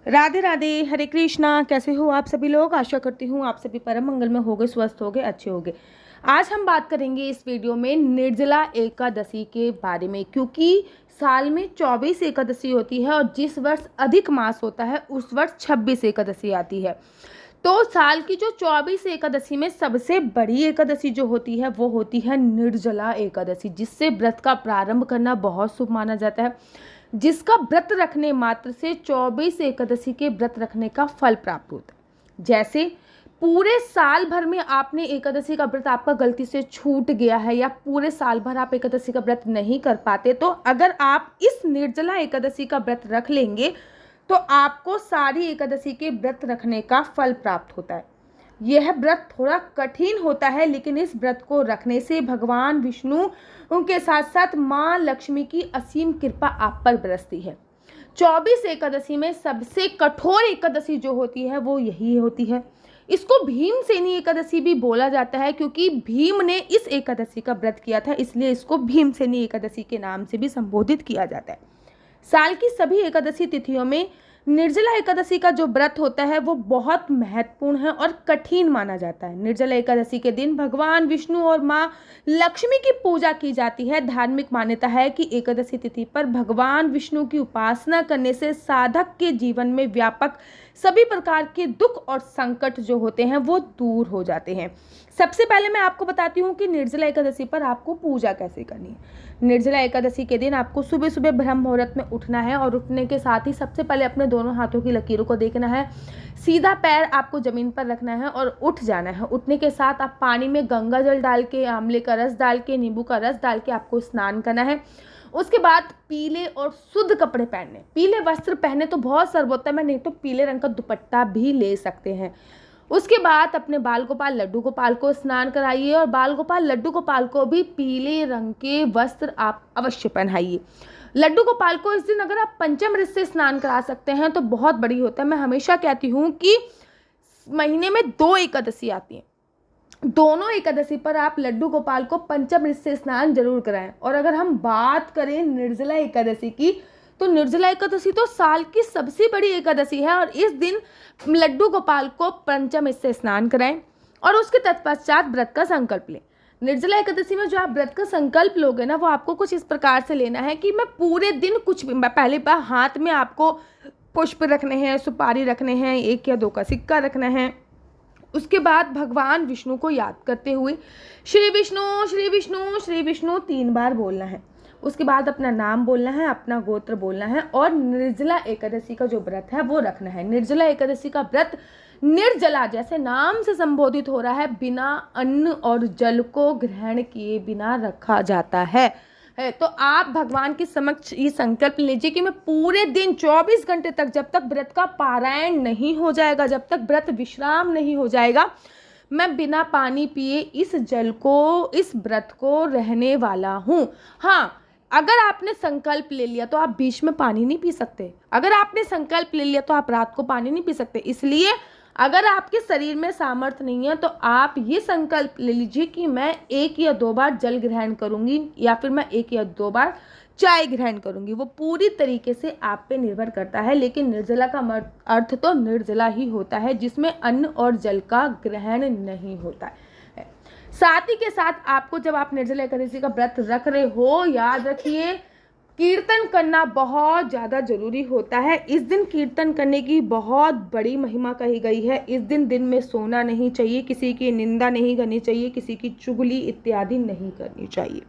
राधे राधे, हरे कृष्णा। कैसे हो आप सभी लोग? आशा करती हूँ आप सभी परम मंगल में होगे, स्वस्थ होगे, अच्छे होगे। आज हम बात करेंगे इस वीडियो में निर्जला एकादशी के बारे में, क्योंकि साल में 24 एकादशी होती है और जिस वर्ष अधिक मास होता है उस वर्ष 26 एकादशी आती है। तो साल की जो 24 एकादशी में सबसे बड़ी एकादशी जो होती है वो होती है निर्जला एकादशी, जिससे व्रत का प्रारंभ करना बहुत शुभ माना जाता है, जिसका व्रत रखने मात्र से 24 एकादशी के व्रत रखने का फल प्राप्त होता है। जैसे पूरे साल भर में आपने एकादशी का व्रत आपका गलती से छूट गया है या पूरे साल भर आप एकादशी का व्रत नहीं कर पाते, तो अगर आप इस निर्जला एकादशी का व्रत रख लेंगे तो आपको सारी एकादशी के व्रत रखने का फल प्राप्त होता है। यह व्रत थोड़ा कठिन होता है, लेकिन इस व्रत को रखने से भगवान विष्णु उनके साथ साथ माँ लक्ष्मी की असीम कृपा आप पर बरसती है। 24 एकादशी में सबसे कठोर एकादशी जो होती है वो यही होती है। इसको भीमसेनी एकादशी भी बोला जाता है, क्योंकि भीम ने इस एकादशी का व्रत किया था, इसलिए इसको भीमसेनी एकादशी के नाम से भी संबोधित किया जाता है। साल की सभी एकादशी तिथियों में निर्जला एकादशी का जो व्रत होता है वो बहुत महत्वपूर्ण है और कठिन माना जाता है। निर्जला एकादशी के दिन भगवान विष्णु और माँ लक्ष्मी की पूजा की जाती है। धार्मिक मान्यता है कि एकादशी तिथि पर भगवान विष्णु की उपासना करने से साधक के जीवन में व्यापक सभी प्रकार के दुख और संकट जो होते हैं वो दूर हो जाते हैं। सबसे पहले मैं आपको बताती हूँ कि निर्जला एकादशी पर आपको पूजा कैसे करनी है। निर्जला एकादशी के दिन आपको सुबह सुबह ब्रह्म मुहूर्त में उठना है और उठने के साथ ही सबसे पहले अपने दोनों हाथों की लकीरों को देखना है। सीधा पैर आपको जमीन पर रखना है और उठ जाना है। उठने के साथ आप पानी में गंगा जल डाल के, आंवले का रस डाल के, नींबू का रस डाल के आपको स्नान करना है। उसके बाद पीले और शुद्ध कपड़े पहनने, पीले वस्त्र पहने तो बहुत सर्वोत्तम है, नहीं तो पीले रंग का दुपट्टा भी ले सकते हैं। उसके बाद अपने बाल गोपाल लड्डू गोपाल को स्नान कराइए और बाल गोपाल लड्डू गोपाल को भी पीले रंग के वस्त्र आप अवश्य पहनाइए। लड्डू गोपाल को इस दिन अगर आप पंचामृत से स्नान करा सकते हैं तो बहुत बड़ी होता है। मैं हमेशा कहती हूँ कि महीने में 2 एकादशी आती हैं, दोनों एकादशी पर आप लड्डू गोपाल को पंचामृत से स्नान जरूर कराएं। और अगर हम बात करें निर्जला एकादशी की, तो निर्जला एकादशी तो साल की सबसे बड़ी एकादशी है और इस दिन लड्डू गोपाल को पंचामृत से स्नान कराएं और उसके तत्पश्चात व्रत का संकल्प लें। निर्जला एकादशी में जो आप व्रत का संकल्प लोगे ना, वो आपको कुछ इस प्रकार से लेना है कि मैं पूरे दिन कुछ भी, पहले बार हाथ में आपको पुष्प रखने हैं, सुपारी रखने हैं, 1 या 2 का सिक्का रखना है। उसके बाद भगवान विष्णु को याद करते हुए श्री विष्णु श्री विष्णु श्री विष्णु 3 बार बोलना है। उसके बाद अपना नाम बोलना है, अपना गोत्र बोलना है और निर्जला एकादशी का जो व्रत है वो रखना है। निर्जला एकादशी का व्रत निर्जला जैसे नाम से संबोधित हो रहा है, बिना अन्न और जल को ग्रहण किए बिना रखा जाता है। तो आप भगवान के समक्ष ये संकल्प लीजिए कि मैं पूरे दिन 24 घंटे तक, जब तक व्रत का पारायण नहीं हो जाएगा, जब तक व्रत विश्राम नहीं हो जाएगा, मैं बिना पानी पिए इस जल को, इस व्रत को रहने वाला हूँ। हाँ, अगर आपने संकल्प ले लिया तो आप बीच में पानी नहीं पी सकते। अगर आपने संकल्प ले लिया तो आप रात को पानी नहीं पी सकते। इसलिए अगर आपके शरीर में सामर्थ्य नहीं है तो आप ये संकल्प ले लीजिए कि मैं 1 या 2 बार जल ग्रहण करूंगी या फिर मैं 1 या 2 बार चाय ग्रहण करूंगी। वो पूरी तरीके से आप पे निर्भर करता है, लेकिन निर्जला का अर्थ तो निर्जला ही होता है, जिसमें अन्न और जल का ग्रहण नहीं होता है। साथ ही के साथ आपको, जब आप निर्जला एकादशी का व्रत रख रहे हो, याद रखिए कीर्तन करना बहुत ज़्यादा जरूरी होता है। इस दिन कीर्तन करने की बहुत बड़ी महिमा कही गई है। इस दिन में सोना नहीं चाहिए, किसी की निंदा नहीं करनी चाहिए, किसी की चुगली इत्यादि नहीं करनी चाहिए।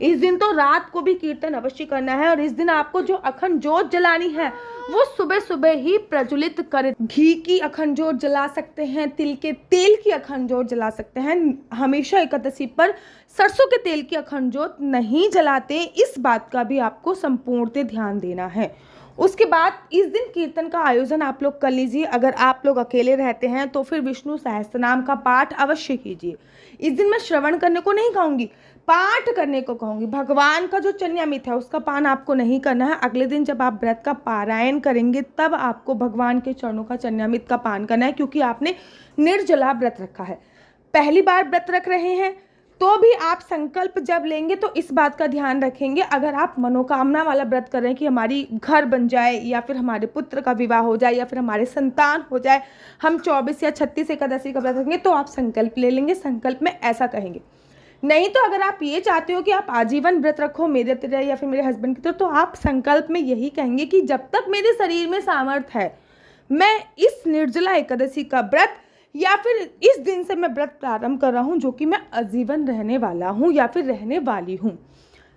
इस दिन तो रात को भी कीर्तन अवश्य करना है और इस दिन आपको जो अखंड ज्योत जलानी है वो सुबह सुबह ही प्रज्वलित कर, घी की अखंड ज्योत जला सकते हैं, तिल के तेल की अखंड ज्योत जला सकते हैं। हमेशा एकादशी पर सरसों के तेल की अखंड ज्योत नहीं जलाते, इस बात का भी आपको संपूर्णतः ध्यान देना है। उसके बाद इस दिन कीर्तन का आयोजन आप लोग कर लीजिए। अगर आप लोग अकेले रहते हैं तो फिर विष्णु सहस्त्रनाम का पाठ अवश्य कीजिए। इस दिन मैं श्रवण करने को नहीं कहूँगी, पाठ करने को कहूँगी। भगवान का जो चरणामृत है उसका पान आपको नहीं करना है। अगले दिन जब आप व्रत का पारायण करेंगे तब आपको भगवान के चरणों का चरणामृत का पान करना है, क्योंकि आपने निर्जला व्रत रखा है। पहली बार व्रत रख रहे हैं तो भी आप संकल्प जब लेंगे तो इस बात का ध्यान रखेंगे, अगर आप मनोकामना वाला व्रत कर रहे हैं कि हमारी घर बन जाए या फिर हमारे पुत्र का विवाह हो जाए या फिर हमारे संतान हो जाए, हम 24 या 36 एकादशी का व्रत रखेंगे तो आप संकल्प ले लेंगे, संकल्प में ऐसा कहेंगे। नहीं तो अगर आप ये चाहते हो कि आप आजीवन व्रत रखो मेरे तरह या फिर मेरे हस्बैंड की तरह, तो आप संकल्प में यही कहेंगे कि जब तक मेरे शरीर में सामर्थ्य है मैं इस निर्जला एकादशी का व्रत या फिर इस दिन से मैं व्रत प्रारंभ कर रहा हूँ जो कि मैं आजीवन रहने वाला हूँ या फिर रहने वाली हूँ।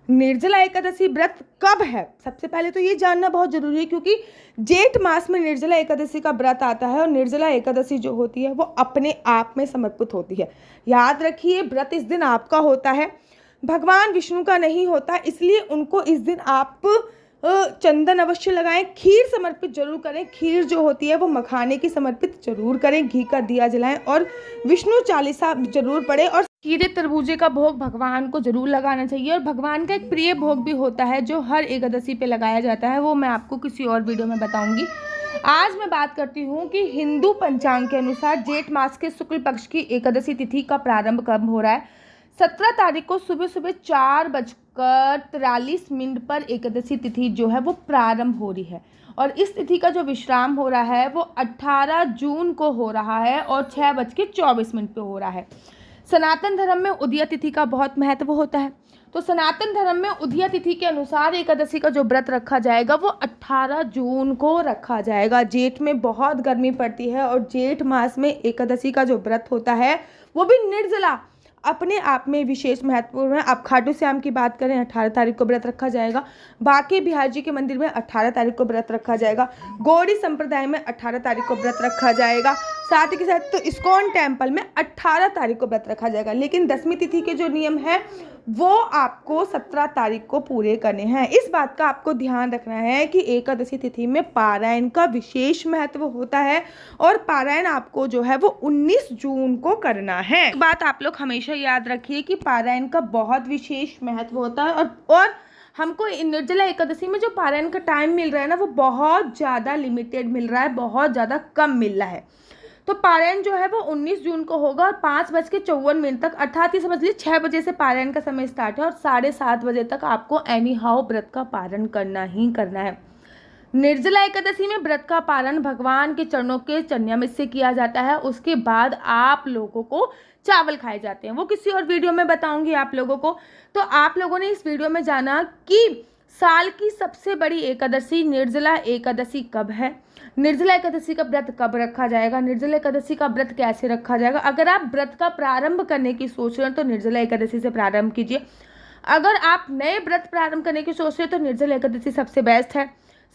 निर्जला एकादशी व्रत कब है, सबसे पहले तो ये जानना बहुत जरूरी है, क्योंकि जेठ मास में निर्जला एकादशी का व्रत आता है और निर्जला एकादशी जो होती है वो अपने आप में समर्पित होती है। याद रखिए, व्रत इस दिन आपका होता है, भगवान विष्णु का नहीं होता, इसलिए उनको इस दिन आप चंदन अवश्य लगाएं, खीर समर्पित जरूर करें, खीर जो होती है वो मखाने की समर्पित जरूर करें, घी का दिया जलाएं और विष्णु चालीसा जरूर पढ़ें और खीरे तरबूजे का भोग भगवान को जरूर लगाना चाहिए। और भगवान का एक प्रिय भोग भी होता है जो हर एकादशी पे लगाया जाता है, वो मैं आपको किसी और वीडियो में बताऊंगी। आज मैं बात करती हूँ कि हिंदू पंचांग के अनुसार जेठ मास के शुक्ल पक्ष की एकादशी तिथि का प्रारंभ कब हो रहा है। 17 तारीख को सुबह सुबह 4:43 पर एकादशी तिथि जो है वो प्रारंभ हो रही है और इस तिथि का जो विश्राम हो रहा है वो 18 जून को हो रहा है और 6:24 पे हो रहा है। सनातन धर्म में उदया तिथि का बहुत महत्व होता है, तो सनातन धर्म में उदया तिथि के अनुसार एकादशी का जो व्रत रखा जाएगा वो 18 जून को रखा जाएगा। जेठ में बहुत गर्मी पड़ती है और जेठ मास में एकादशी का जो व्रत होता है वो भी निर्जला अपने आप में विशेष महत्वपूर्ण है। आप खाटू श्याम की बात करें 18 तारीख को व्रत रखा जाएगा, बांके बिहार जी के मंदिर में 18 तारीख को व्रत रखा जाएगा, गौड़ी संप्रदाय में 18 तारीख को व्रत रखा जाएगा, साथ ही के साथ तो इस्कॉन टेम्पल में 18 तारीख को व्रत रखा जाएगा। लेकिन दसवीं तिथि के जो नियम है वो आपको 17 तारीख को पूरे करने हैं। इस बात का आपको ध्यान रखना है कि एकादशी तिथि में पारायण का विशेष महत्व होता है और पारायण आपको जो है वो 19 जून को करना है। एक बात आप लोग हमेशा याद रखिए कि पारायण का बहुत विशेष महत्व होता है और हमको निर्जला एकादशी में जो पारायण का टाइम मिल रहा है ना वो बहुत ज़्यादा लिमिटेड मिल रहा है, बहुत ज़्यादा कम मिल रहा है। तो पारायण जो है वो 19 जून को होगा और 5:54 तक, अर्थात ये समझ लीजिए 6 बजे से पारायण का समय स्टार्ट है और 7:30 बजे तक आपको एनी हाउ व्रत का पारण करना ही करना है। निर्जला एकादशी में व्रत का पारण भगवान के चरणों के चरणामृत से किया जाता है, उसके बाद आप लोगों को चावल खाए जाते हैं, वो किसी और वीडियो में बताऊंगी आप लोगों को। तो आप लोगों ने इस वीडियो में जाना कि साल की सबसे बड़ी एकादशी निर्जला एकादशी कब है, निर्जला एकादशी का व्रत कब रखा जाएगा, निर्जला एकादशी का व्रत कैसे रखा जाएगा। अगर आप व्रत का प्रारंभ करने की सोच रहे हैं तो निर्जला एकादशी से प्रारंभ कीजिए। अगर आप नए व्रत प्रारंभ करने की सोच रहे हैं तो निर्जला एकादशी सबसे बेस्ट है।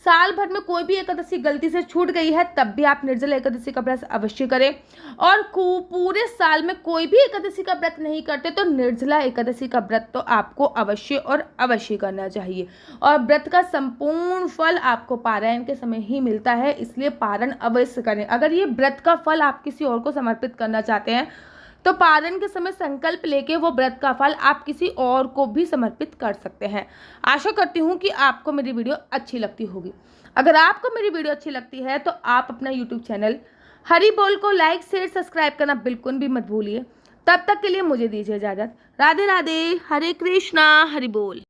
साल भर में कोई भी एकादशी गलती से छूट गई है तब भी आप निर्जला एकादशी का व्रत अवश्य करें, और पूरे साल में कोई भी एकादशी का व्रत नहीं करते तो निर्जला एकादशी का व्रत तो आपको अवश्य और अवश्य करना चाहिए। और व्रत का संपूर्ण फल आपको पारायण के समय ही मिलता है, इसलिए पारण अवश्य करें। अगर ये व्रत का फल आप किसी और को समर्पित करना चाहते हैं तो पारण के समय संकल्प लेके वो व्रत का फल आप किसी और को भी समर्पित कर सकते हैं। आशा करती हूँ कि आपको मेरी वीडियो अच्छी लगती होगी। अगर आपको मेरी वीडियो अच्छी लगती है तो आप अपना यूट्यूब चैनल हरि बोल को लाइक शेयर सब्सक्राइब करना बिल्कुल भी मत भूलिए। तब तक के लिए मुझे दीजिए इजाज़त। राधे राधे, हरे कृष्णा, हरि बोल।